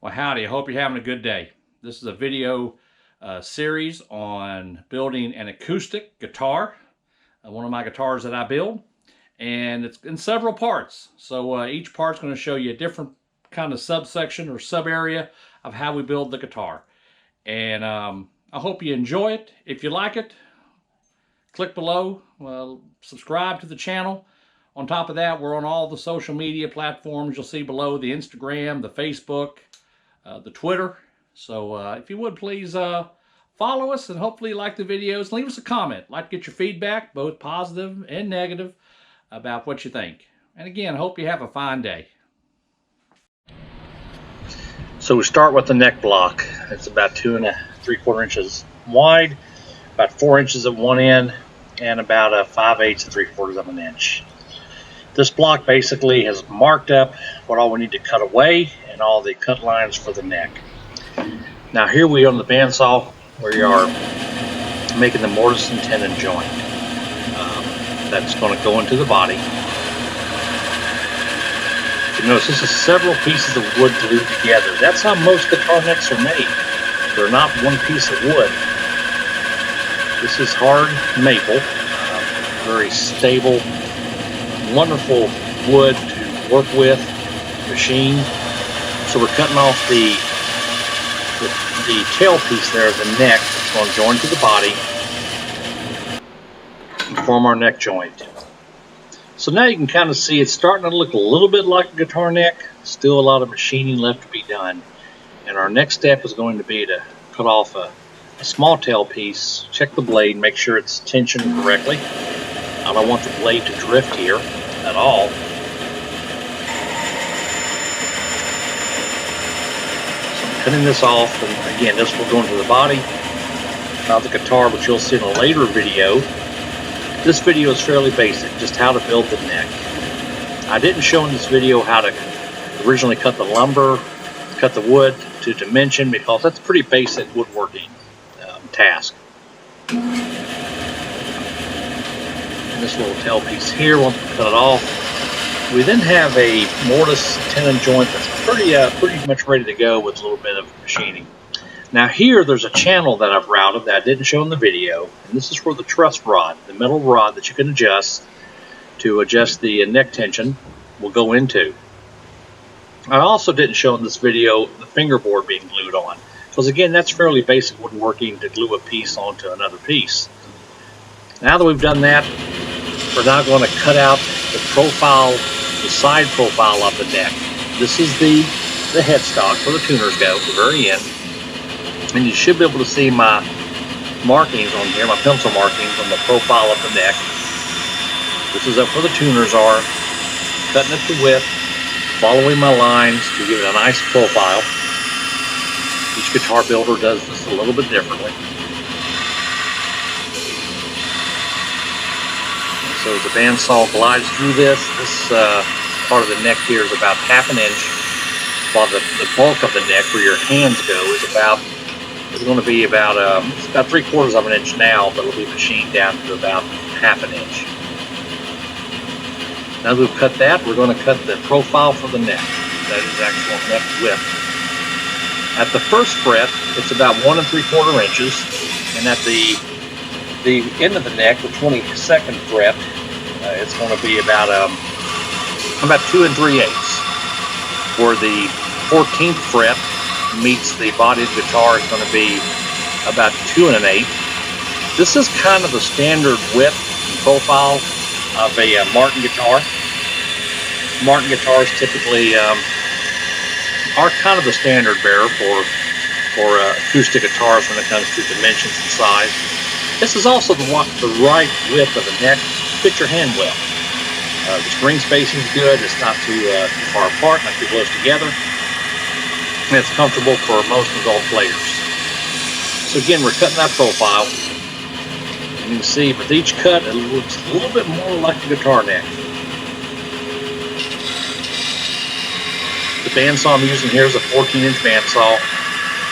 Well, howdy. I hope you're having a good day. This is a video series on building an acoustic guitar, one of my guitars that I build, and it's in several parts. So each part's going to show you a different kind of subsection or sub area of how we build the guitar. And I hope you enjoy it. If you like it, click below, subscribe to the channel. On top of that, we're on all the social media platforms you'll see below: the Instagram, the Facebook, the Twitter. So if you would, please follow us, and hopefully you like the videos. Leave us a comment. I'd like to get your feedback, both positive and negative, about what you think. And again, hope you have a fine day. So we start with the neck block. It's about 2 3/4 inches wide, about 4 inches at one end, and about 5/8 to 3/4 of an inch. This block basically has marked up what all we need to cut away and all the cut lines for the neck. Now here we are on the bandsaw, we are making the mortise and tenon joint. That's going to go into the body. You notice this is several pieces of wood glued together. That's how most guitar necks are made. They're not one piece of wood. This is hard maple, very stable, wonderful wood to work with, machine. So we're cutting off the tail piece there of the neck that's going to join to the body and form our neck joint. So now you can kind of see it's starting to look a little bit like a guitar neck. Still a lot of machining left to be done. And our next step is going to be to cut off a small tail piece, check the blade, make sure it's tensioned correctly. I don't want the blade to drift here at all. So I'm cutting this off, and again, this will go into the body, not the guitar, but you'll see in a later video. This video is fairly basic, just how to build the neck. I didn't show in this video how to originally cut the lumber, cut the wood to dimension, because that's a pretty basic woodworking task. This little tail piece here, once we cut it off, we then have a mortise tenon joint that's pretty much ready to go with a little bit of machining. Now here there's a channel that I've routed that I didn't show in the video, and this is for the truss rod, the metal rod that you can adjust to adjust the neck tension will go into. I also didn't show in this video the fingerboard being glued on, because again, that's fairly basic woodworking to glue a piece onto another piece. Now that we've done that, we're now going to cut out the profile, the side profile of the neck. This is the headstock where the tuners go at the very end. And you should be able to see my markings on here, my pencil markings on the profile of the neck. This is up where the tuners are, cutting it to width, following my lines to give it a nice profile. Each guitar builder does this a little bit differently. So as the bandsaw glides through this part of the neck here is about 1/2 inch, while the bulk of the neck, where your hands go, is going to be about it's about 3/4 of an inch now, but it'll be machined down to about 1/2 inch. Now that we've cut that, we're going to cut the profile for the neck. That is actual neck width. At the first fret, it's about 1 3/4 inches, and at the end of the neck, the 22nd fret, it's going to be about 2 3/8. Where the 14th fret meets the body of the guitar, it's going to be about 2 1/8. This is kind of the standard width and profile of a Martin guitar. Martin guitars typically are kind of the standard bearer for acoustic guitars when it comes to dimensions and size. This is also the right width of the neck to fit your hand well. The string spacing is good. It's not too far apart, not too close together. And it's comfortable for most adult players. So again, we're cutting that profile. And you can see with each cut, it looks a little bit more like a guitar neck. The bandsaw I'm using here is a 14-inch bandsaw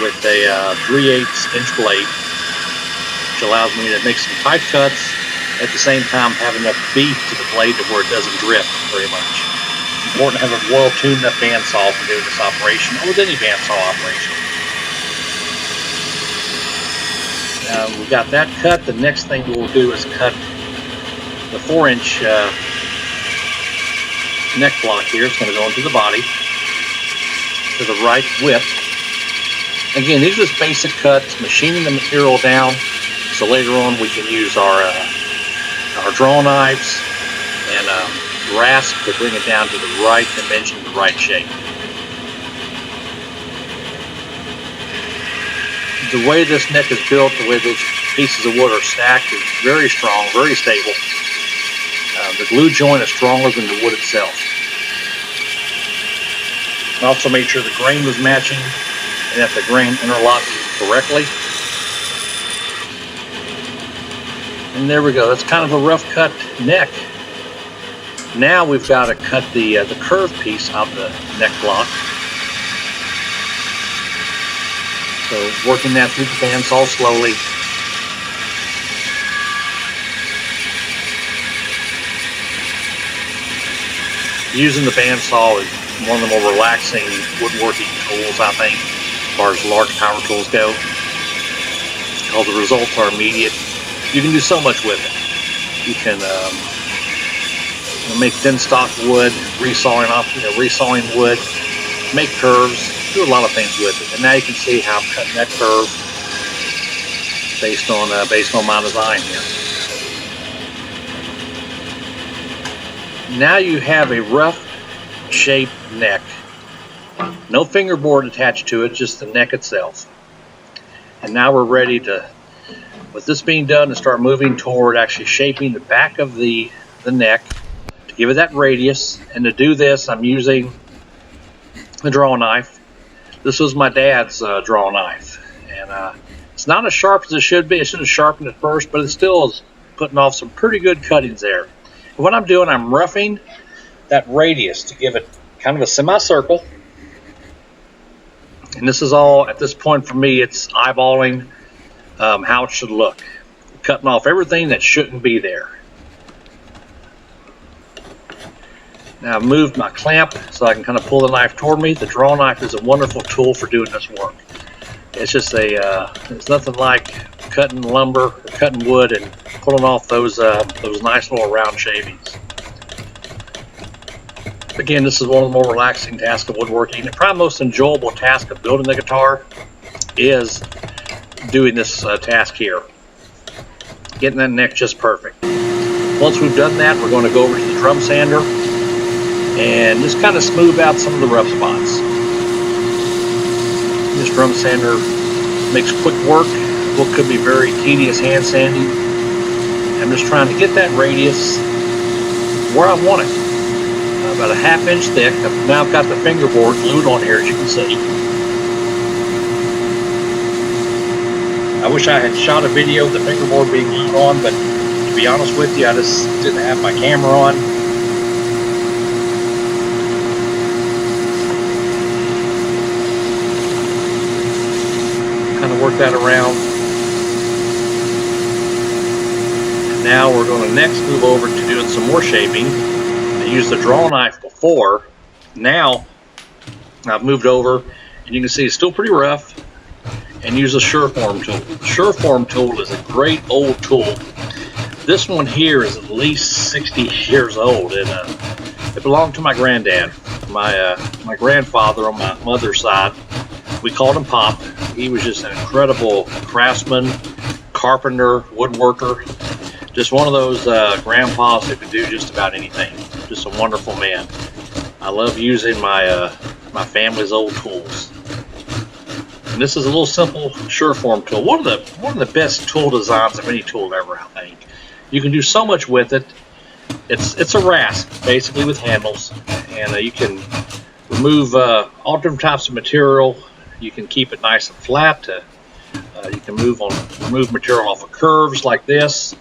with a 3/8 inch blade, which allows me to make some tight cuts, at the same time have enough beef to the blade to where it doesn't drift very much. important to have a well-tuned up bandsaw for doing this operation, or with any bandsaw operation. Now we've got that cut. The next thing we'll do is cut the 4-inch neck block here. It's going to go into the body to the right width. Again, these are just basic cuts, machining the material down, so later on we can use our draw knives and rasp to bring it down to the right dimension, the right shape. The way this neck is built, the way those pieces of wood are stacked, is very strong, very stable. The glue joint is stronger than the wood itself. I also made sure the grain was matching and that the grain interlocked correctly. And there we go. That's kind of a rough cut neck. Now we've got to cut the curved piece out the neck block. So working that through the bandsaw slowly. Using the bandsaw is one of the more relaxing woodworking tools, I think, as far as large power tools go. All the results are immediate. You can do so much with it. You can make thin stock wood, resawing wood, make curves, do a lot of things with it. And now you can see how I'm cutting that curve based on my design here. Now you have a rough shaped neck. No fingerboard attached to it, just the neck itself. And now we're ready to, with this being done, to start moving toward actually shaping the back of the neck to give it that radius. And to do this, I'm using the draw knife. This was my dad's draw knife. And it's not as sharp as it should be. I should have sharpened it first, but it still is putting off some pretty good cuttings there. And what I'm doing, I'm roughing that radius to give it kind of a semicircle. And this is all, at this point for me, it's eyeballing how it should look. Cutting off everything that shouldn't be there. Now I've moved my clamp so I can kind of pull the knife toward me. The draw knife is a wonderful tool for doing this work. It's just it's nothing like cutting lumber or cutting wood and pulling off those nice little round shavings. Again, this is one of the more relaxing tasks of woodworking. The probably most enjoyable task of building the guitar is doing this task here. Getting that neck just perfect. Once we've done that, we're going to go over to the drum sander and just kind of smooth out some of the rough spots. This drum sander makes quick work of what could be very tedious hand sanding. I'm just trying to get that radius where I want it. About a ½ inch thick. Now I've got the fingerboard glued on here, as you can see. I wish I had shot a video of the fingerboard being glued on, but to be honest with you, I just didn't have my camera on. Kind of work that around. And now we're going to next move over to doing some more shaping. I used the draw knife before. Now I've moved over, and you can see it's still pretty rough, and use the Sureform tool. The Sureform tool is a great old tool. This one here is at least 60 years old, and it belonged to my granddad. My grandfather on my mother's side, we called him Pop. He was just an incredible craftsman, carpenter, woodworker. Just one of those grandpas who could do just about anything. Just a wonderful man. I love using my family's old tools. And this is a little simple Sureform tool. One of the best tool designs of any tool ever, I think. You can do so much with it. It's a rasp basically with handles, and you can remove all different types of material. You can keep it nice and flat. You can remove material off of curves like this.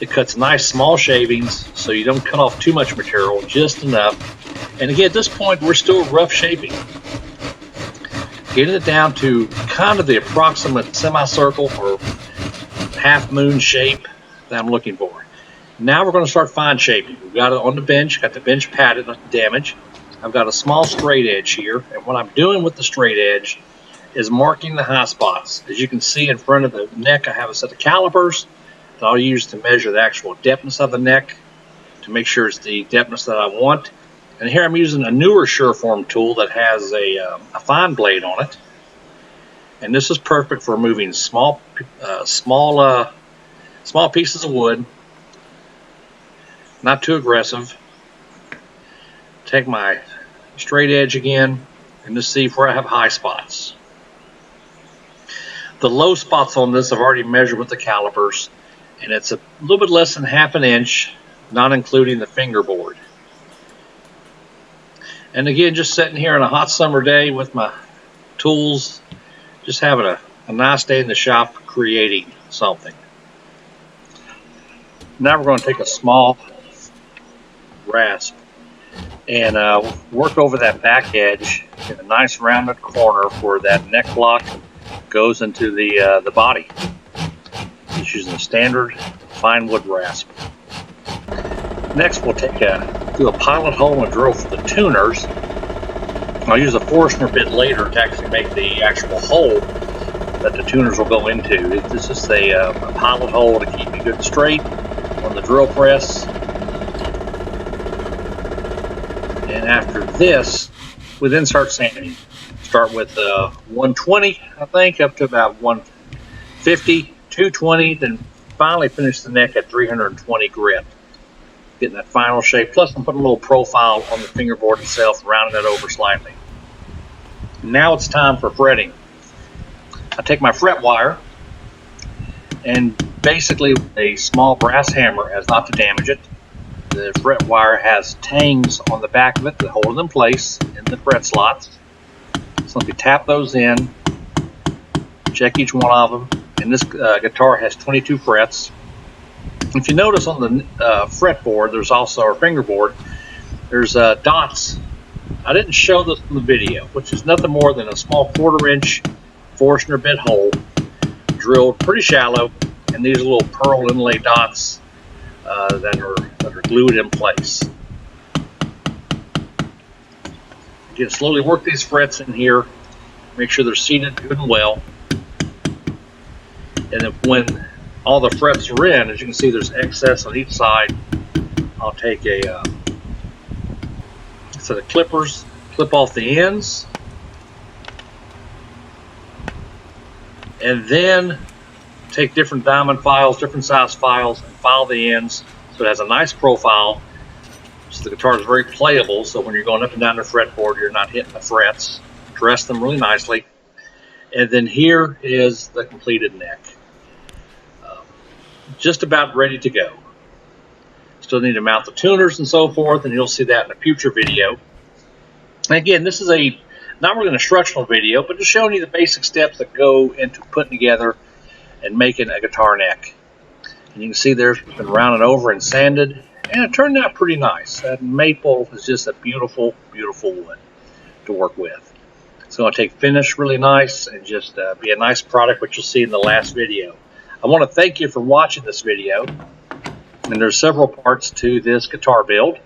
It cuts nice small shavings, so you don't cut off too much material, just enough. And again, at this point, we're still rough shaping. Getting it down to kind of the approximate semicircle or half moon shape that I'm looking for. Now we're going to start fine shaping. We've got it on the bench, got the bench padded, not to damage. I've got a small straight edge here, and what I'm doing with the straight edge is marking the high spots. As you can see in front of the neck, I have a set of calipers that I'll use to measure the actual depthness of the neck to make sure it's the depthness that I want. And here I'm using a newer Sureform tool that has a fine blade on it. And this is perfect for removing small pieces of wood. Not too aggressive. Take my straight edge again and just see where I have high spots. The low spots on this I've already measured with the calipers, and it's a little bit less than ½ inch, not including the fingerboard. And again, just sitting here on a hot summer day with my tools, just having a nice day in the shop creating something. Now we're going to take a small rasp and work over that back edge in a nice rounded corner where that neck block goes into the body. Just using a standard fine wood rasp. Next we'll do a pilot hole and drill for the tuners. I'll use a Forstner bit later to actually make the actual hole that the tuners will go into. This is a pilot hole to keep you good and straight on the drill press. And after this, we then start sanding. Start with 120, I think, up to about 150, 220, then finally finish the neck at 320 grit. Getting that final shape. Plus, I'm putting a little profile on the fingerboard itself, rounding it over slightly. Now it's time for fretting. I take my fret wire and basically with a small brass hammer, as not to damage it. The fret wire has tangs on the back of it that hold it in place in the fret slots. So if you tap those in, check each one of them. And this guitar has 22 frets. If you notice on the fretboard, there's also our fingerboard, there's dots. I didn't show this in the video, which is nothing more than a small 1/4 inch Forstner bit hole drilled pretty shallow, and these are little pearl inlay dots that are glued in place. Again, slowly work these frets in here, make sure they're seated good and well. And then when all the frets are in, as you can see, there's excess on each side. I'll take a set of clippers, clip off the ends, and then take different diamond files, different size files, and file the ends so it has a nice profile. So the guitar is very playable, so when you're going up and down the fretboard, you're not hitting the frets. Dress them really nicely. And then here is the completed neck. Just about ready to go. Still need to mount the tuners and so forth, and you'll see that in a future video. And again, this is not really an instructional video, but just showing you the basic steps that go into putting together and making a guitar neck. And you can see there's been rounded over and sanded, and it turned out pretty nice. That maple is just a beautiful, beautiful wood to work with. It's going to take finish really nice and just be a nice product, which you'll see in the last video. I want to thank you for watching this video, and there's several parts to this guitar build,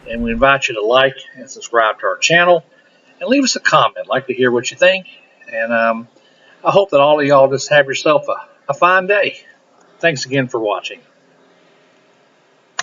and we invite you to like and subscribe to our channel and leave us a comment. I'd like to hear what you think, and I hope that all of y'all just have yourself a fine day. Thanks again for watching.